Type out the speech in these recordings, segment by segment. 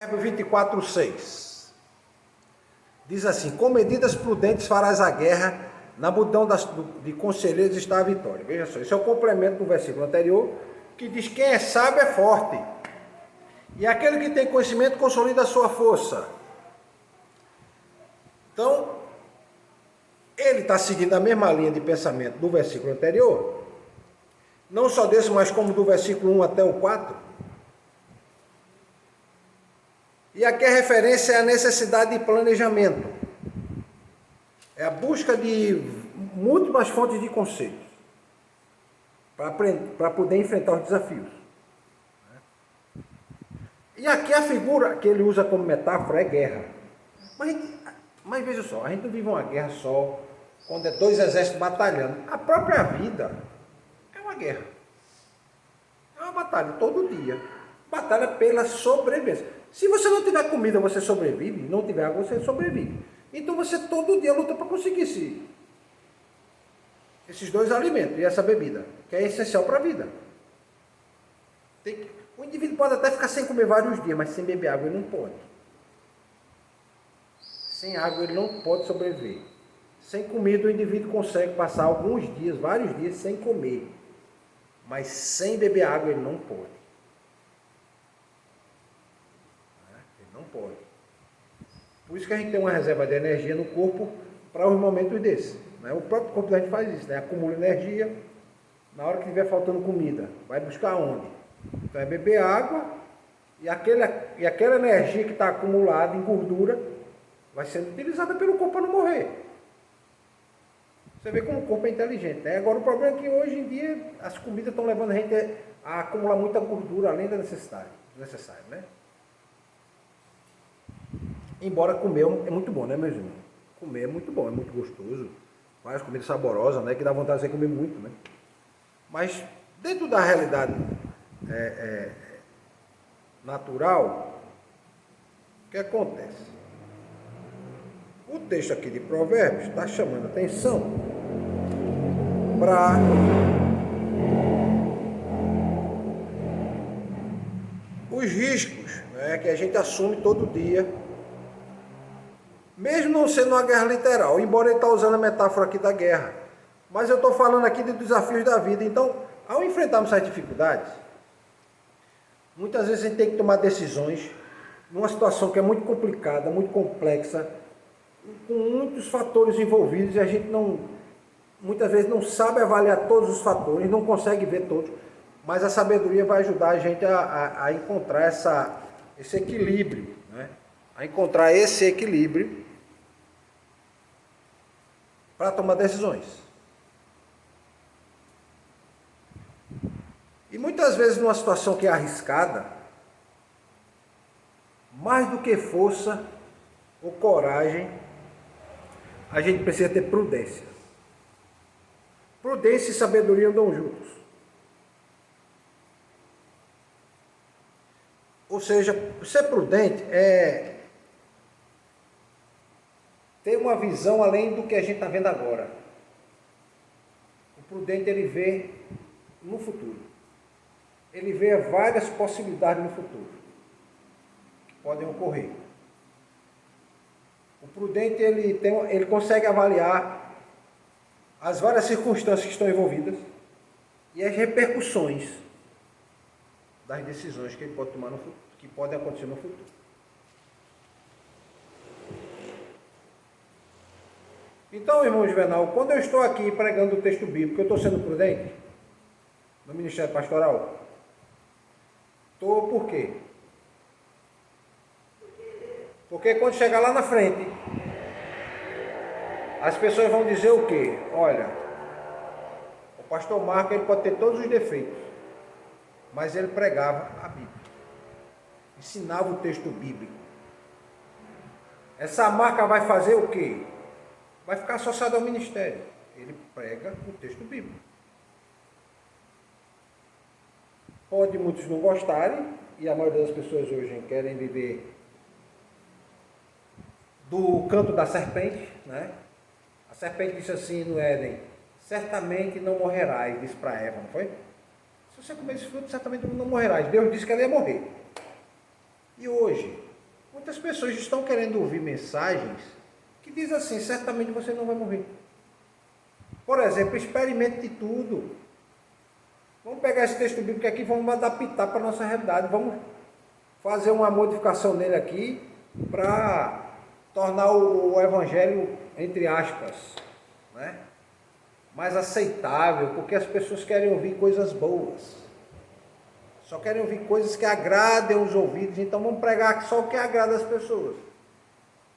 Provérbio 24:6 diz assim: com medidas prudentes farás a guerra, na multidão de conselheiros está a vitória. Veja só, esse é o complemento do versículo anterior, que diz: quem é sábio é forte, e aquele que tem conhecimento consolida a sua força. Então, ele está seguindo a mesma linha de pensamento do versículo anterior, não só desse, mas como do versículo 1 até o 4. E aqui a referência é a necessidade de planejamento. É a busca de múltiplas fontes de conselhos para poder enfrentar os desafios. E aqui a figura que ele usa como metáfora é guerra. Mas veja só, a gente não vive uma guerra só quando é dois exércitos batalhando. A própria vida é uma guerra. É uma batalha todo dia. Batalha pela sobrevivência. Se você não tiver comida, você sobrevive. Não tiver água, você sobrevive. Então você todo dia luta para conseguir esses dois alimentos e essa bebida, que é essencial para a vida. O indivíduo pode até ficar sem comer vários dias, mas sem beber água ele não pode. Sem água ele não pode sobreviver. Sem comida o indivíduo consegue passar alguns dias, vários dias sem comer. Mas sem beber água ele não pode. Ele não pode. Por isso que a gente tem uma reserva de energia no corpo para os momentos desses. O próprio corpo da gente faz isso, acumula energia. Na hora que estiver faltando comida, vai buscar onde? Então é beber água e aquela energia que está acumulada em gordura vai sendo utilizada pelo corpo para não morrer. Você vê como o corpo é inteligente, Agora o problema é que hoje em dia as comidas estão levando a gente a acumular muita gordura além da necessário, Embora comer é muito bom, meus irmãos? Comer é muito bom, é muito gostoso. Várias comidas saborosas, que dá vontade de você comer muito, Mas dentro da realidade natural, o que acontece? O texto aqui de Provérbios está chamando a atenção para os riscos que a gente assume todo dia, mesmo não sendo uma guerra literal, embora ele está usando a metáfora aqui da guerra. Mas eu estou falando aqui de desafios da vida. Então, ao enfrentarmos essas dificuldades, muitas vezes a gente tem que tomar decisões numa situação que é muito complicada, muito complexa, com muitos fatores envolvidos, e a gente muitas vezes não sabe avaliar todos os fatores, não consegue ver todos, mas a sabedoria vai ajudar a gente a encontrar esse equilíbrio, a encontrar esse equilíbrio para tomar decisões. E muitas vezes numa situação que é arriscada, mais do que força ou coragem, a gente precisa ter prudência. Prudência e sabedoria andam juntos. Ou seja, ser prudente é ter uma visão além do que a gente está vendo agora. O prudente, ele vê no futuro. Ele vê várias possibilidades no futuro que podem ocorrer. O prudente, ele consegue avaliar as várias circunstâncias que estão envolvidas e as repercussões das decisões que ele pode tomar no futuro, que podem acontecer no futuro. Então, irmão Juvenal, quando eu estou aqui pregando o texto bíblico, eu estou sendo prudente no ministério pastoral? Estou por quê? Porque quando chegar lá na frente, as pessoas vão dizer o quê? Olha, o pastor Marco, ele pode ter todos os defeitos, mas ele pregava a Bíblia, ensinava o texto bíblico. Essa marca vai fazer o quê? Vai ficar associado ao ministério. Ele prega o texto bíblico. Pode muitos não gostarem, e a maioria das pessoas hoje querem viver do canto da serpente, A serpente disse assim no Éden: certamente não morrerás, disse para Eva, não foi? Se você comer esse fruto, certamente não morrerás. Deus disse que ela ia morrer. E hoje, Muitas pessoas estão querendo ouvir mensagens que dizem assim, certamente você não vai morrer. Por exemplo, experimente de tudo. Vamos pegar esse texto bíblico aqui e vamos adaptar para a nossa realidade. Vamos fazer uma modificação nele aqui para tornar o evangelho, entre aspas, né, mais aceitável, porque as pessoas querem ouvir coisas boas. Só querem ouvir coisas que agradem os ouvidos, então vamos pregar só o que agrada as pessoas.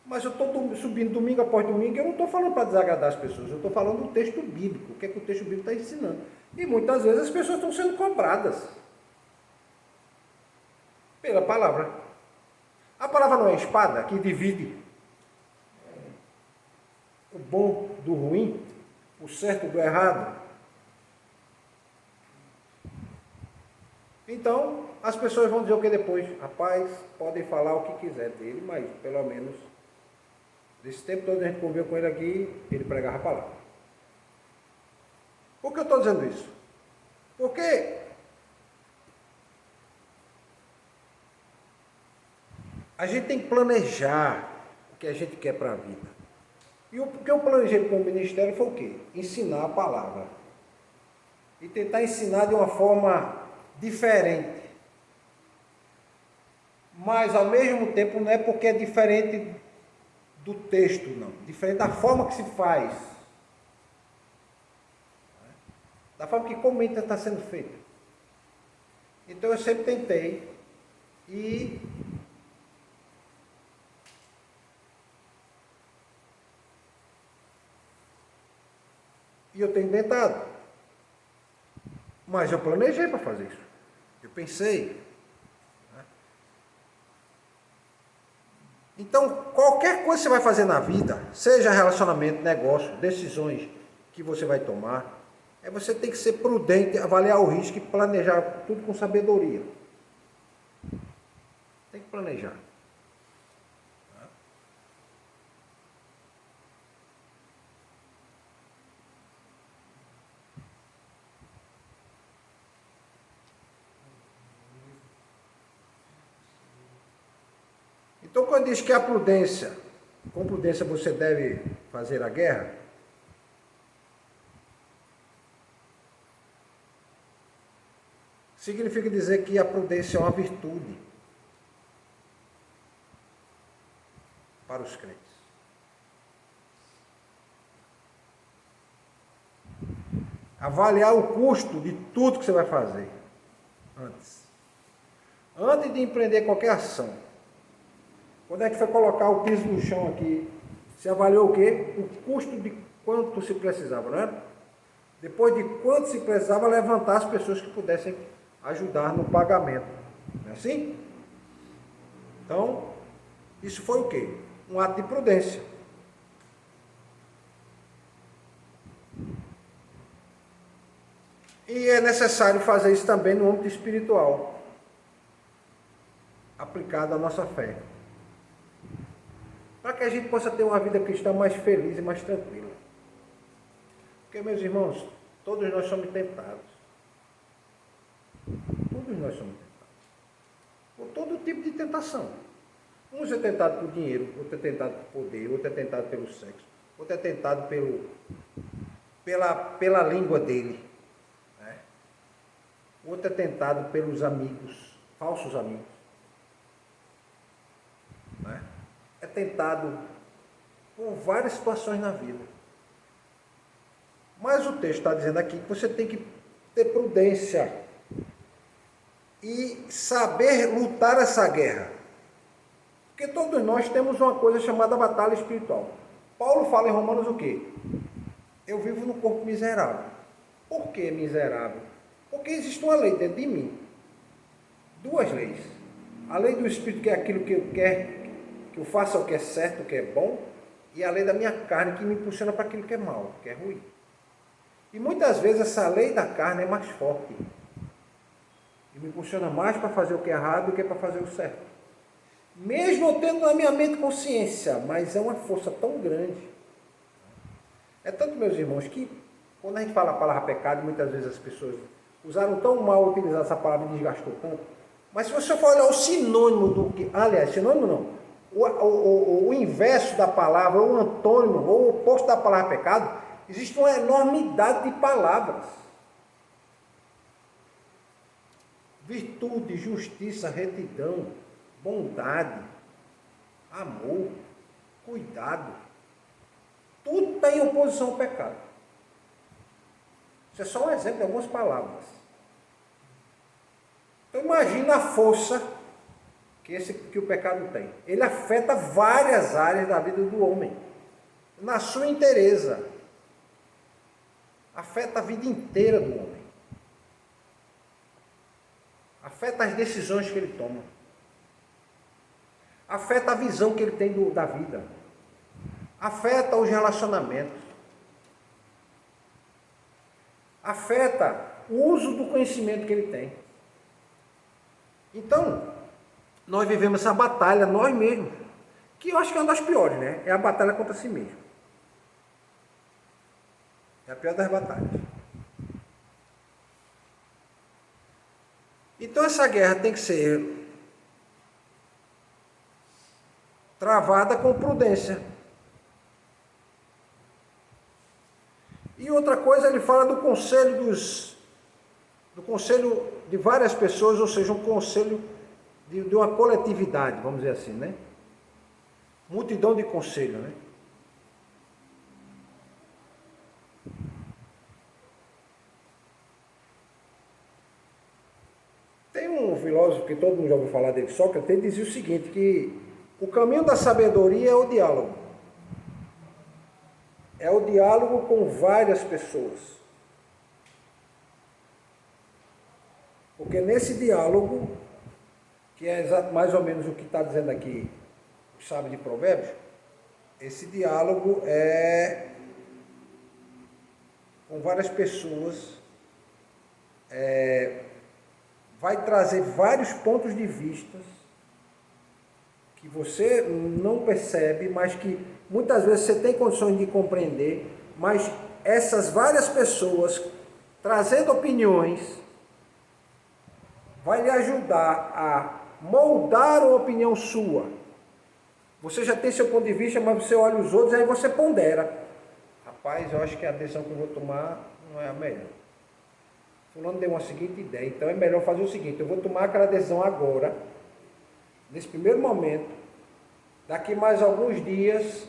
Mas eu estou subindo domingo após domingo, eu não estou falando para desagradar as pessoas, eu estou falando do texto bíblico, o que é que o texto bíblico está ensinando. E muitas vezes as pessoas estão sendo cobradas pela palavra. A palavra não é espada que divide o bom do ruim, o certo do errado. Então, as pessoas vão dizer o que depois? Rapaz, podem falar o que quiser dele, mas pelo menos nesse tempo todo a gente conviveu com ele aqui, ele pregava a palavra. Por que eu estou dizendo isso? Porque a gente tem que planejar o que a gente quer para a vida. E o que eu planejei para o ministério foi o quê? Ensinar a palavra. E tentar ensinar de uma forma diferente. Mas ao mesmo tempo não é porque é diferente do texto, não. Diferente da forma que se faz. Da forma que comenta está sendo feito. Então eu sempre tentei e eu tenho tentado. Mas eu planejei para fazer isso. Eu pensei. Então, qualquer coisa que você vai fazer na vida, seja relacionamento, negócio, decisões que você vai tomar, você tem que ser prudente, avaliar o risco e planejar tudo com sabedoria. Tem que planejar. Então, quando diz que a prudência, com prudência você deve fazer a guerra, significa dizer que a prudência é uma virtude para os crentes. Avaliar o custo de tudo que você vai fazer antes. Antes de empreender qualquer ação. Quando a gente foi colocar o piso no chão aqui, se avaliou o quê? O custo de quanto se precisava, não é? Depois de quanto se precisava levantar as pessoas que pudessem ajudar no pagamento. Não é assim? Então, isso foi o quê? Um ato de prudência. E é necessário fazer isso também no âmbito espiritual, aplicado à nossa fé. Para que a gente possa ter uma vida cristã mais feliz e mais tranquila. Porque, meus irmãos, todos nós somos tentados. Todos nós somos tentados. Por todo tipo de tentação. Uns é tentado por dinheiro, outro é tentado por poder, outro é tentado pelo sexo, outro é tentado pela língua dele. Né? Outro é tentado pelos amigos, falsos amigos. Né? É tentado por várias situações na vida. Mas o texto está dizendo aqui que você tem que ter prudência e saber lutar essa guerra. Porque todos nós temos uma coisa chamada batalha espiritual. Paulo fala em Romanos o quê? Eu vivo no corpo miserável. Por que miserável? Porque existe uma lei dentro de mim. Duas leis. A lei do Espírito, que é aquilo que eu quero, que eu faça o que é certo, o que é bom, e a lei da minha carne, que me impulsiona para aquilo que é mal, que é ruim. E muitas vezes essa lei da carne é mais forte. E me impulsiona mais para fazer o que é errado do que para fazer o certo. Mesmo eu tendo na minha mente consciência, mas é uma força tão grande. É tanto, meus irmãos, que quando a gente fala a palavra pecado, muitas vezes as pessoas usaram tão mal utilizar essa palavra e desgastou tanto. Mas se você for olhar o sinônimo do que... Aliás, sinônimo não. o inverso da palavra, o antônimo, ou o oposto da palavra pecado, existe uma enormidade de palavras. Virtude, justiça, retidão, bondade, amor, cuidado. Tudo está em oposição ao pecado. Isso é só um exemplo de algumas palavras. Então imagina a força que o pecado tem. Ele afeta várias áreas da vida do homem. Na sua inteireza. Afeta a vida inteira do homem. Afeta as decisões que ele toma. Afeta a visão que ele tem da vida. Afeta os relacionamentos. Afeta o uso do conhecimento que ele tem. Então, nós vivemos essa batalha, nós mesmos, que eu acho que é uma das piores, né? É a batalha contra si mesmo. É a pior das batalhas. Então essa guerra tem que ser travada com prudência. E outra coisa, ele fala do conselho de várias pessoas, ou seja, um conselho de uma coletividade, vamos dizer assim, né? Multidão de conselho, né? Tem um filósofo que todo mundo já ouviu falar dele, Sócrates, ele dizia o seguinte, que o caminho da sabedoria é o diálogo. É o diálogo com várias pessoas. Porque nesse diálogo, que é mais ou menos o que está dizendo aqui o sábio de Provérbios, esse diálogo é com várias pessoas, vai trazer vários pontos de vista que você não percebe, mas que muitas vezes você tem condições de compreender, mas essas várias pessoas trazendo opiniões vai lhe ajudar a moldar uma opinião sua. Você já tem seu ponto de vista, mas você olha os outros e aí você pondera. Rapaz, eu acho que a decisão que eu vou tomar não é a melhor. Fulano deu uma seguinte ideia, então é melhor fazer o seguinte, eu vou tomar aquela decisão agora, nesse primeiro momento, daqui mais alguns dias,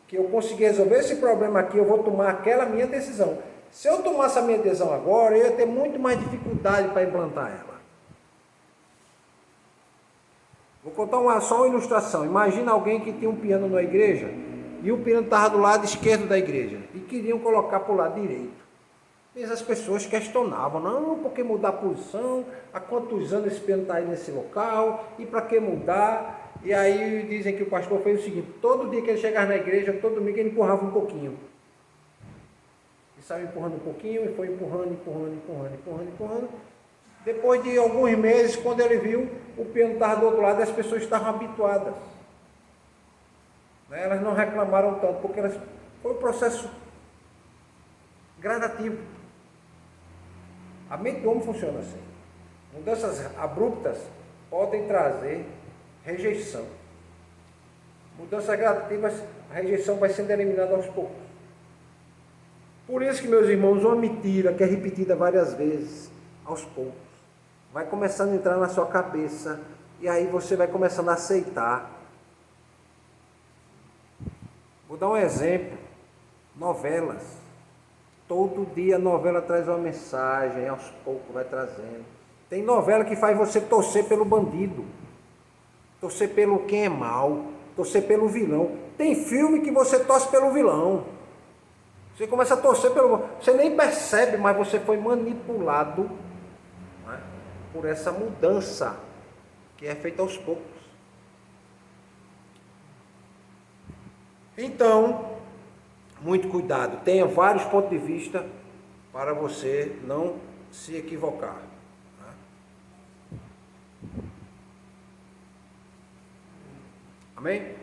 que eu conseguir resolver esse problema aqui, eu vou tomar aquela minha decisão. Se eu tomasse a minha decisão agora, eu ia ter muito mais dificuldade para implantar ela. Vou contar só uma ilustração. Imagina alguém que tinha um piano na igreja, e o piano estava do lado esquerdo da igreja, e queriam colocar para o lado direito. E as pessoas questionavam, não, por que mudar a posição? Há quantos anos esse piano está aí nesse local? E para que mudar? E aí dizem que o pastor fez o seguinte, todo dia que ele chegava na igreja, todo domingo ele empurrava um pouquinho. Ele estava empurrando um pouquinho e foi empurrando. Depois de alguns meses, quando ele viu, o piano estava do outro lado e as pessoas estavam habituadas. Elas não reclamaram tanto, porque foi um processo gradativo. A mente do homem funciona assim. Mudanças abruptas podem trazer rejeição. Mudanças gradativas, a rejeição vai sendo eliminada aos poucos. Por isso que, meus irmãos, uma mentira que é repetida várias vezes, aos poucos, vai começando a entrar na sua cabeça, e aí você vai começando a aceitar. Vou dar um exemplo. Novelas. Todo dia a novela traz uma mensagem, aos poucos vai trazendo. Tem novela que faz você torcer pelo bandido, torcer pelo quem é mal, torcer pelo vilão. Tem filme que você torce pelo vilão. Você começa a torcer pelo... Você nem percebe, mas você foi manipulado, né, por essa mudança que é feita aos poucos. Então, muito cuidado, tenha vários pontos de vista para você não se equivocar. Amém?